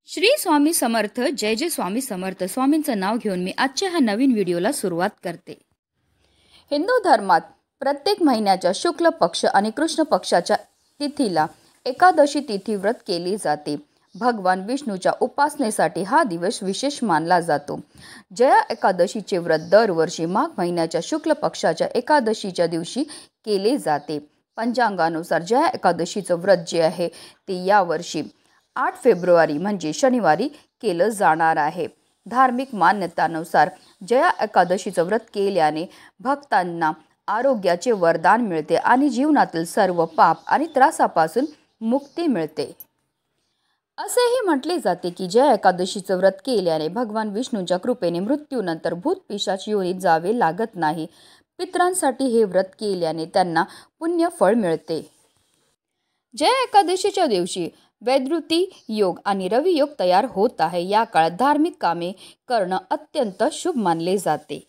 श्री स्वामी समर्थ. जय जय स्वामी समर्थ. स्वामींचं नाव घेऊन मी आजच्या ह्या नवीन व्हिडिओला सुरुवात करते. हिंदू धर्मात प्रत्येक महिन्याच्या शुक्ल पक्ष आणि कृष्ण पक्षाच्या तिथीला एकादशी तिथी व्रत केली जाते. भगवान विष्णूच्या उपासनेसाठी हा दिवस विशेष मानला जातो. जया एकादशीचे व्रत दरवर्षी माघ महिन्याच्या शुक्ल पक्षाच्या एकादशीच्या दिवशी केले जाते. पंचांगानुसार जया एकादशीचं व्रत जे आहे ते यावर्षी 8 फेब्रुवारी म्हणजे शनिवारी केलं जाणार आहे. धार्मिक मान्यतानुसार जया एकादशीचं व्रत केल्याने भक्तांना आरोग्याचे वरदान मिळते आणि जीवनातील सर्व पाप आणि त्रासापासून मुक्ती मिळते. असेही म्हटले जाते की जया एकादशीचं व्रत केल्याने भगवान विष्णूंच्या कृपेने मृत्यूनंतर भूत पिशाच योनीत जावे लागत नाही. पितरांसाठी हे व्रत केल्याने त्यांना पुण्य फळ मिळते. जया एकादशीच्या दिवशी वैद्युती योग आणि रवी योग तयार होत आहे. या काळात धार्मिक कामे करणं अत्यंत शुभ मानले जाते.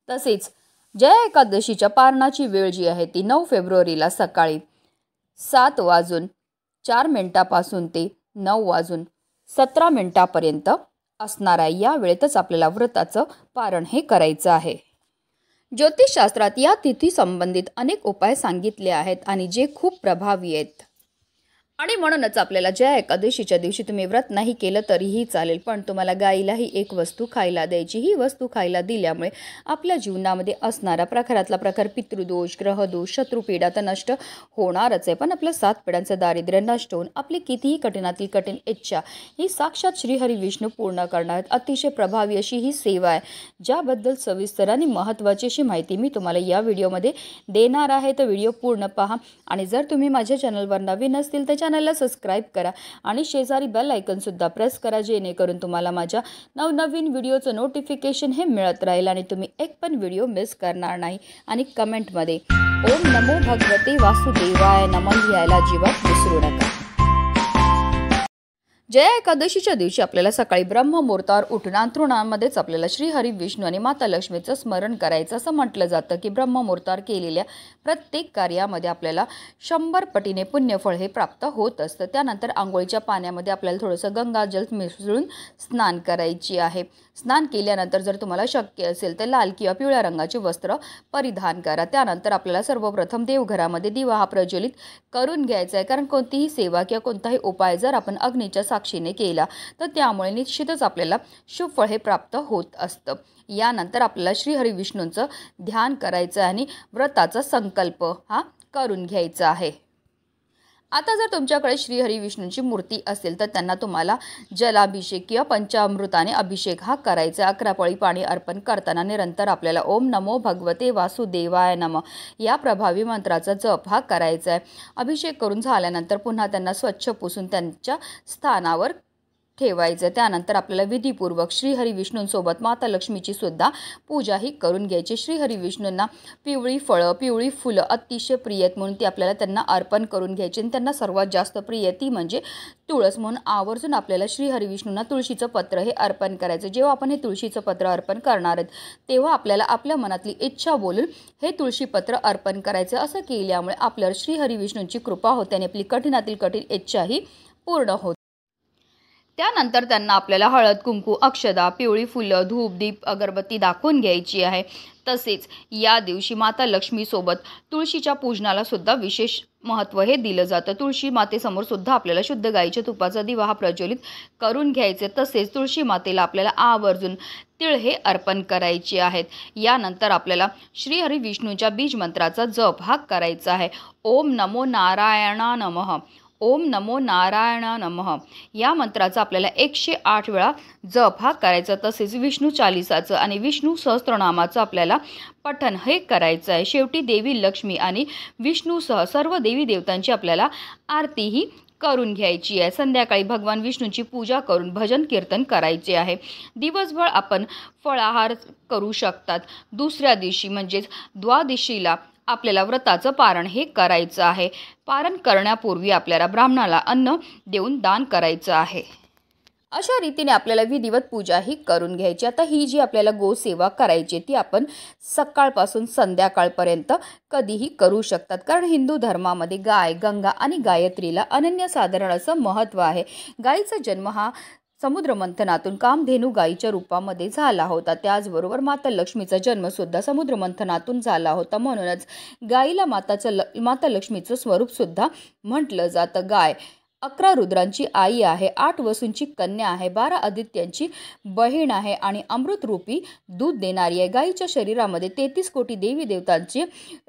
तसेच जया एकादशीच्या पारणाची वेळ जी आहे ती 9 फेब्रुवारीला सकाळी 7:04 ते 9:17 असणार आहे. या वेळेतच आपल्याला व्रताचं पारण हे करायचं आहे. ज्योतिषशास्त्रात या तिथी संबंधित अनेक उपाय सांगितले आहेत आणि जे खूप प्रभावी आहेत. आणि म्हणूनच आपल्याला जया एकादशीच्या दिवशी तुम्ही व्रत नाही केलं तरीही चालेल, पण तुम्हाला गाईलाही एक वस्तू खायला द्यायची. ही वस्तू खायला दिल्यामुळे आपल्या जीवनामध्ये असणारा प्रखरातला प्रखर पितृदोष, ग्रहदोष, शत्रुपीडा तर नष्ट होणारच आहे, पण आपलं 7 पिढ्यांचं दारिद्र्य नष्ट होऊन आपली कितीही कठीणातील कठीण इच्छा ही साक्षात श्रीहरी विष्णू पूर्ण करणार आहेत. अतिशय प्रभावी अशी ही सेवा आहे, ज्याबद्दल सविस्तर आणि महत्त्वाची अशी माहिती मी तुम्हाला या व्हिडिओमध्ये देणार आहे. तर व्हिडिओ पूर्ण पहा आणि जर तुम्ही माझ्या चॅनलवर नवीन असतील तर चॅनलला सबस्क्राईब करा आणि शेजारी बेल आयकॉन सुद्धा प्रेस करा, जेणेकरून तुम्हाला माझ्या नवनवीन व्हिडिओचं नोटिफिकेशन हे मिळत राहील आणि तुम्ही एक पण व्हिडिओ मिस करणार नाही. आणि कमेंटमध्ये ओम नमो भगवते वासुदेवाय नमः लिहायला अजिबात विसरू नका. जया एकादशीच्या दिवशी आपल्याला सकाळी ब्रह्ममुहूर्तावर उठून अंथरुणामध्येच आपल्याला श्रीहरी विष्णू आणि माता लक्ष्मीचं स्मरण करायचं. असं म्हटलं जातं की ब्रह्ममुहूर्तावर केलेल्या प्रत्येक कार्यामध्ये आपल्याला 100 पटीने पुण्यफळ हे प्राप्त होत असतं. त्यानंतर आंघोळीच्या पाण्यामध्ये आपल्याला थोडंसं गंगाजल मिसळून स्नान करायची आहे. स्नान केल्यानंतर जर तुम्हाला शक्य असेल तर लाल किंवा पिवळ्या रंगाचे वस्त्र परिधान करा. त्यानंतर आपल्याला सर्वप्रथम देवघरामध्ये दिवा हा प्रज्वलित करून घ्यायचा आहे, कारण कोणतीही सेवा किंवा कोणताही उपाय जर आपण अग्नीच्या साक्षीने केला तर त्यामुळे निश्चितच आपल्याला शुभ फळ हे प्राप्त होत असतं. यानंतर आपल्याला श्रीहरी विष्णूंचं ध्यान करायचं आणि व्रताचा संकल्प हा करून घ्यायचा आहे. आता जर तुमच्याकडे श्रीहरी विष्णूंची मूर्ती असेल तर त्यांना तुम्हाला जलाभिषेक किंवा पंचामृताने अभिषेक हा करायचा. 11 पळी पाणी अर्पण करताना निरंतर आपल्याला ओम नमो भगवते वासुदेवाय नमः या प्रभावी मंत्राचा जप हा करायचा आहे. अभिषेक करून झाल्यानंतर पुन्हा त्यांना स्वच्छ पुसून त्यांच्या स्थानावर ठेवायचं. त्यानंतर आपल्याला विधीपूर्वक श्रीहरी विष्णूंसोबत माता लक्ष्मीची सुद्धा पूजाही करून घ्यायची. श्रीहरी विष्णूंना पिवळी फळं, पिवळी फुलं अतिशय प्रिय आहेत म्हणून ती आपल्याला त्यांना अर्पण करून घ्यायची. आणि त्यांना सर्वात जास्त प्रिय ती म्हणजे तुळस, म्हणून आवर्जून आपल्याला श्रीहरी विष्णूंना तुळशीचं पत्र हे अर्पण करायचं. जेव्हा आपण हे तुळशीचं पत्र अर्पण करणार आहेत तेव्हा आपल्याला आपल्या मनातली इच्छा बोलून हे तुळशीपत्र अर्पण करायचं. असं केल्यामुळे आपल्यावर श्रीहरी विष्णूंची कृपा होते आणि आपली कठीणातील कठीण इच्छाही पूर्ण होते. त्यानंतर त्यांना आपल्याला हळद, कुंकू, अक्षदा, पिवळी फुलं, धूप, दीप, अगरबत्ती दाखवून घ्यायची आहे. तसेच या दिवशी माता लक्ष्मीसोबत तुळशीच्या पूजनाला सुद्धा विशेष महत्त्व हे दिलं जातं. तुळशी मातेसमोर सुद्धा आपल्याला शुद्ध गाईच्या तुपाचा दिवा हा प्रज्वलित करून घ्यायचे. तसेच तुळशी मातेला आपल्याला आवर्जून तिळ हे अर्पण करायचे आहेत. यानंतर आपल्याला श्रीहरी विष्णूंच्या बीज मंत्राचा जप हा करायचा आहे. ओम नमो नारायणा नमः, ओम नमो नारायण नमः या मंत्राचा आपल्याला 108 वेळा जप हा करायचा. तसेच विष्णू चालिसाचं आणि विष्णू सहस्त्रनामाचं आपल्याला पठण हे करायचं आहे. शेवटी देवी लक्ष्मी आणि विष्णूसह सर्व देवी देवतांची आपल्याला आरतीही करून घ्यायची आहे. संध्याकाळी भगवान विष्णूंची पूजा करून भजन कीर्तन करायचे आहे. दिवसभर आपण फळाहार करू शकतात. दुसऱ्या दिवशी म्हणजेच द्वादशीला आपल्याला व्रताचं पारण हे करायचं आहे. पारण करण्यापूर्वी आपल्याला ब्राह्मणाला अन्न देऊन दान करायचं आहे. अशा रीतीने आपल्याला विधिवत पूजाही करून घ्यायची। आता ही जी आपल्याला गोसेवा करायची ती आपण सकाळपासून संध्याकाळपर्यंत कधीही करू शकतात, कारण हिंदू धर्मामध्ये गाय, गंगा आणि गायत्रीला अनन्यसाधारण असं महत्त्व आहे। गायीचा जन्म हा समुद्र मंथनातून कामधेनू गायीच्या रूपामध्ये झाला होता। त्याचबरोबर माता लक्ष्मीचा जन्मसुद्धा समुद्र मंथनातून झाला होता। म्हणूनच गायीला माता लक्ष्मीचं स्वरूप सुद्धा म्हटलं जातं। गाय 11 रुद्रांची आई आहे, 8 वसूंची कन्या आहे, 12 आदित्यांची बहीण आहे आणि अमृतरूपी दूध देणारी आहे। गायीच्या शरीरामध्ये 33 कोटी देवी देवतांचे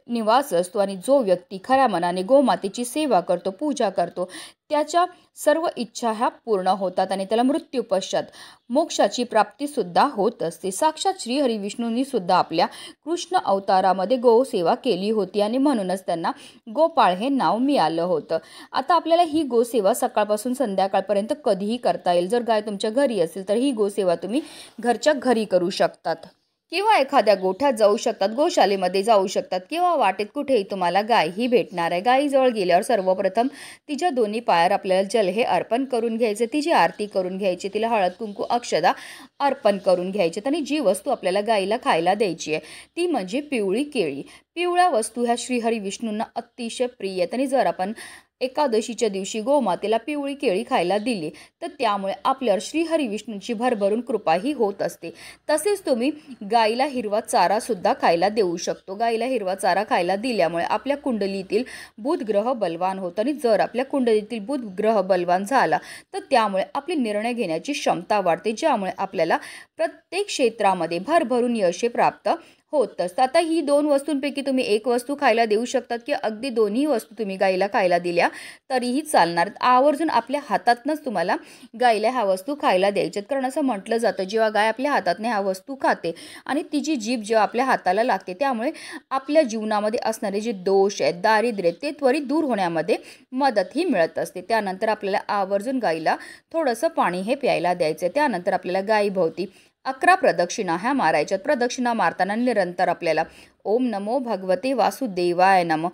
निवास असतो आणि जो व्यक्ती खऱ्या मनाने गोमातेची सेवा करतो, पूजा करतो, त्याच्या सर्व इच्छा ह्या पूर्ण होतात आणि त्याला मृत्यू पश्चात मोक्षाची प्राप्ती सुद्धा होत असते। साक्षात श्री हरी विष्णूंनी सुद्धा आपल्या कृष्ण अवतारामध्ये गोसेवा केली होती आणि म्हणूनच त्यांना गोपाळ हे नाव मिळालं होतं। आता आपल्याला ही गोसेवा सकाळपासून संध्याकाळपर्यंत कधीही करता येईल। जर गाय तुमच्या घरी असेल तर ही गोसेवा तुम्ही घरच्या घरी करू शकतात किंवा एखाद्या गोठ्यात जाऊ शकतात, गोशालेमध्ये जाऊ शकतात किंवा वाटेत कुठेही तुम्हाला गाय ही भेटणार आहे। गायीजवळ गेल्यावर सर्वप्रथम तिच्या दोन्ही पायावर आपल्याला जल हे अर्पण करून घ्यायचे, तिची आरती करून घ्यायची, तिला हळद कुंकू अक्षदा अर्पण करून घ्यायचे आणि जी वस्तू आपल्याला गायीला खायला द्यायची आहे ती म्हणजे पिवळी केळी। पिवळ्या वस्तू ह्या श्रीहरी विष्णूंना अतिशय प्रिय आहेत आणि जर आपण एकादशीच्या दिवशी गोमातेला पिवळी केळी खायला दिली तर त्यामुळे आपल्यावर श्रीहरी विष्णूंची भरभरून कृपाही होत असते। तसेच तुम्ही गायीला हिरवा चारा सुद्धा खायला देऊ शकतो। गायीला हिरवा चारा खायला दिल्यामुळे आपल्या कुंडलीतील बुध ग्रह बलवान होतं आणि जर आपल्या कुंडलीतील बुध ग्रह बलवान झाला तर त्यामुळे आपली निर्णय घेण्याची क्षमता वाढते, ज्यामुळे आपल्याला प्रत्येक क्षेत्रामध्ये भरभरून यश प्राप्त होत असतं। आता ही 2 वस्तूंपैकी तुम्ही एक वस्तू खायला देऊ शकतात की अगदी दोन्ही वस्तू तुम्ही गायीला खायला दिल्या तरीही चालणार। आवर्जून आपल्या हातातनंच तुम्हाला गायीला ह्या वस्तू खायला द्यायच्यात, कारण असं म्हटलं जातं जेव्हा गाय आपल्या हातातने ह्या वस्तू खाते आणि तिची जीभ जेव्हा आपल्या हाताला लागते त्यामुळे आपल्या जीवनामध्ये असणारे जे दोष आहेत, दारिद्र्य ते त्वरित दूर होण्यामध्ये मदतही मिळत असते। त्यानंतर आपल्याला आवर्जून गायीला थोडंसं पाणी हे प्यायला द्यायचं। त्यानंतर आपल्याला गायीभोवती 11 प्रदक्षिणा ह्या मारायच्यात। प्रदक्षिणा मारताना निरंतर आपल्याला ओम नमो भगवते वासुदेवाय नमः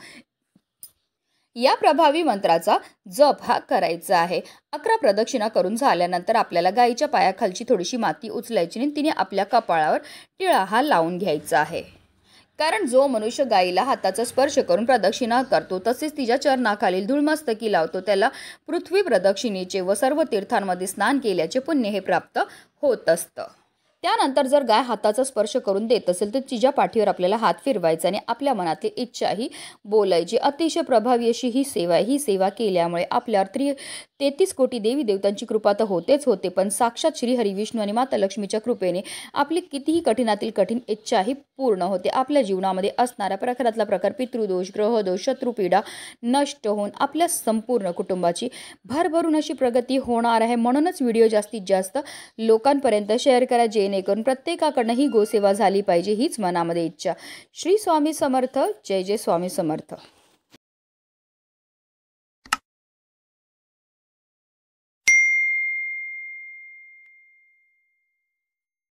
या प्रभावी मंत्राचा जप हा करायचा आहे। 11 प्रदक्षिणा करून झाल्यानंतर आपल्याला गायीच्या पायाखालची थोडीशी माती उचलायची आणि तिने आपल्या कपाळावर टिळा हा लावून घ्यायचा आहे, कारण जो मनुष्य गायीला हाताचा स्पर्श करून प्रदक्षिणा करतो तसेच तिच्या चरणाखालील धूळमस्तकी लावतो त्याला पृथ्वी प्रदक्षिणेचे व सर्व तीर्थांमध्ये स्नान केल्याचे पुण्य हे प्राप्त होत असतं। त्यानंतर जर गाय हाताचा स्पर्श करून देत असेल तर तिच्या पाठीवर आपल्याला हात फिरवायचा आणि आपल्या मनातली इच्छाही बोलायची। अतिशय प्रभावी अशी ही सेवा आहे। ही सेवा केल्यामुळे आपल्यावर 33 कोटी देवी देवतांची कृपा तर होतेच होते, पण साक्षात श्री हरी विष्णू आणि माता लक्ष्मीच्या कृपेने आपली कितीही कठीणातील कठीण इच्छाही पूर्ण होते। आपल्या जीवनामध्ये असणाऱ्या प्रकारातला प्रकार पितृदोष, ग्रहदोष, शत्रुपीडा नष्ट होऊन आपल्या संपूर्ण कुटुंबाची भरभरून अशी प्रगती होणार आहे। म्हणूनच व्हिडिओ जास्तीत जास्त लोकांपर्यंत शेअर करा, जेणेकरून प्रत्येकाकडनं ही गोसेवा झाली पाहिजे हीच मनामध्ये इच्छा। श्री स्वामी समर्थ। जय जय स्वामी समर्थ।